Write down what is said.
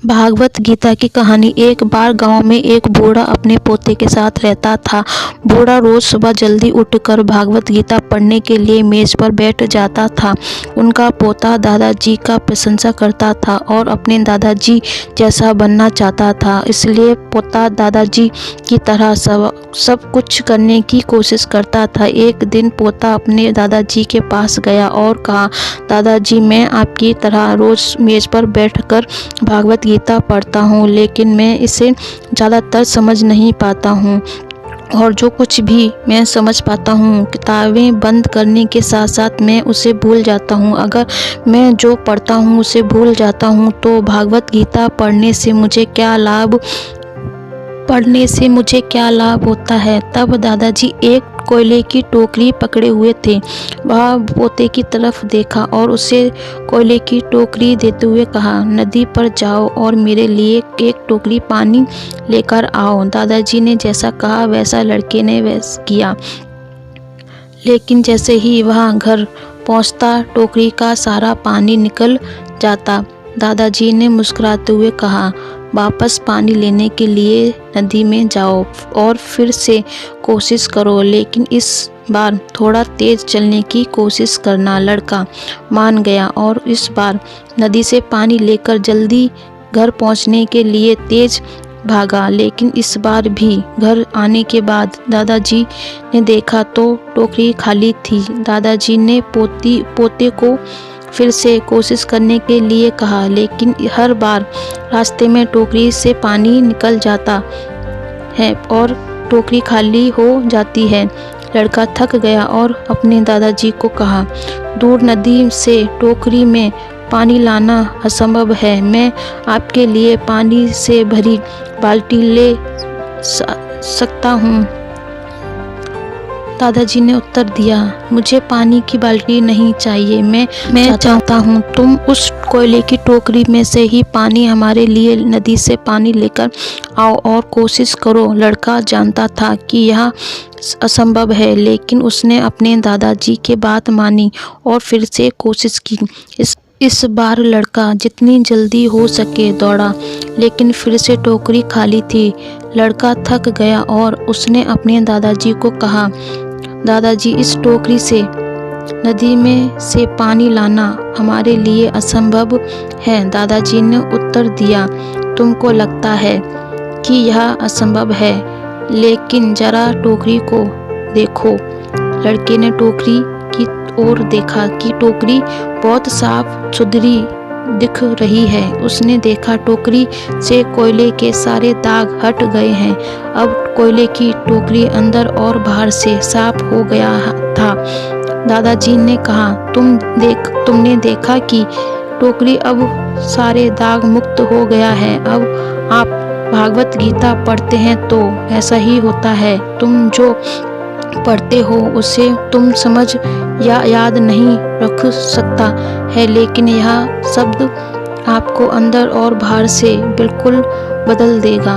भागवत गीता की कहानी। एक बार गांव में एक बूढ़ा अपने पोते के साथ रहता था। बूढ़ा रोज सुबह जल्दी उठकर भागवत गीता पढ़ने के लिए मेज पर बैठ जाता था। उनका पोता दादाजी का प्रशंसा करता था और अपने दादाजी जैसा बनना चाहता था, इसलिए पोता दादाजी की तरह सब कुछ करने की कोशिश करता था। एक दिन पोता अपने दादाजी के पास गया और कहा, दादाजी, मैं आपकी तरह रोज मेज पर बैठकर भागवत गीता पढ़ता हूँ, लेकिन मैं इसे ज़्यादातर समझ नहीं पाता हूँ और जो कुछ भी मैं समझ पाता हूँ किताबें बंद करने के साथ साथ मैं उसे भूल जाता हूँ। अगर मैं जो पढ़ता हूँ उसे भूल जाता हूँ तो भागवत गीता पढ़ने से मुझे क्या लाभ होता है। तब दादाजी एक कोयले की टोकरी पकड़े हुए थे। वह पोते की तरफ देखा और उसे कोयले की टोकरी देते हुए कहा, नदी पर जाओ और मेरे लिए एक टोकरी पानी लेकर आओ। दादाजी ने जैसा कहा वैसा लड़के ने वैसा किया, लेकिन जैसे ही वह घर पहुंचता टोकरी का सारा पानी निकल जाता। दादाजी ने मुस्कुराते हुए कहा, वापस पानी लेने के लिए नदी में जाओ और फिर से कोशिश करो, लेकिन इस बार थोड़ा तेज चलने की कोशिश करना। लड़का मान गया और इस बार नदी से पानी लेकर जल्दी घर पहुंचने के लिए तेज भागा, लेकिन इस बार भी घर आने के बाद दादाजी ने देखा तो टोकरी खाली थी। दादाजी ने पोते को फिर से कोशिश करने के लिए कहा, लेकिन हर बार रास्ते में टोकरी से पानी निकल जाता है और टोकरी खाली हो जाती है। लड़का थक गया और अपने दादाजी को कहा, दूर नदी से टोकरी में पानी लाना असंभव है। मैं आपके लिए पानी से भरी बाल्टी ले सकता हूँ। दादाजी ने उत्तर दिया, मुझे पानी की बाल्टी नहीं चाहिए। मैं चाहता हूँ तुम उस कोयले की टोकरी में से ही पानी हमारे लिए नदी से पानी लेकर आओ और कोशिश करो। लड़का जानता था कि यह असंभव है, लेकिन उसने अपने दादाजी की बात मानी और फिर से कोशिश की। इस बार लड़का जितनी जल्दी हो सके दौड़ा, लेकिन फिर से टोकरी खाली थी। लड़का थक गया और उसने अपने दादाजी को कहा, दादाजी, इस टोकरी से नदी में से पानी लाना हमारे लिए असंभव है। दादाजी ने उत्तर दिया, तुमको लगता है कि यह असंभव है, लेकिन जरा टोकरी को देखो। लड़के ने टोकरी की ओर देखा कि टोकरी बहुत साफ सुथरी दिख रही है। उसने देखा टोकरी से कोयले के सारे दाग हट गए हैं। अब कोयले की टोकरी अंदर और बाहर से साफ हो गया था। दादाजी ने कहा, तुमने देखा कि टोकरी अब सारे दाग मुक्त हो गया है। अब आप भागवत गीता पढ़ते हैं तो ऐसा ही होता है। तुम जो पढ़ते हो उसे तुम समझ या याद नहीं रख सकता है, लेकिन यह शब्द आपको अंदर और बाहर से बिल्कुल बदल देगा।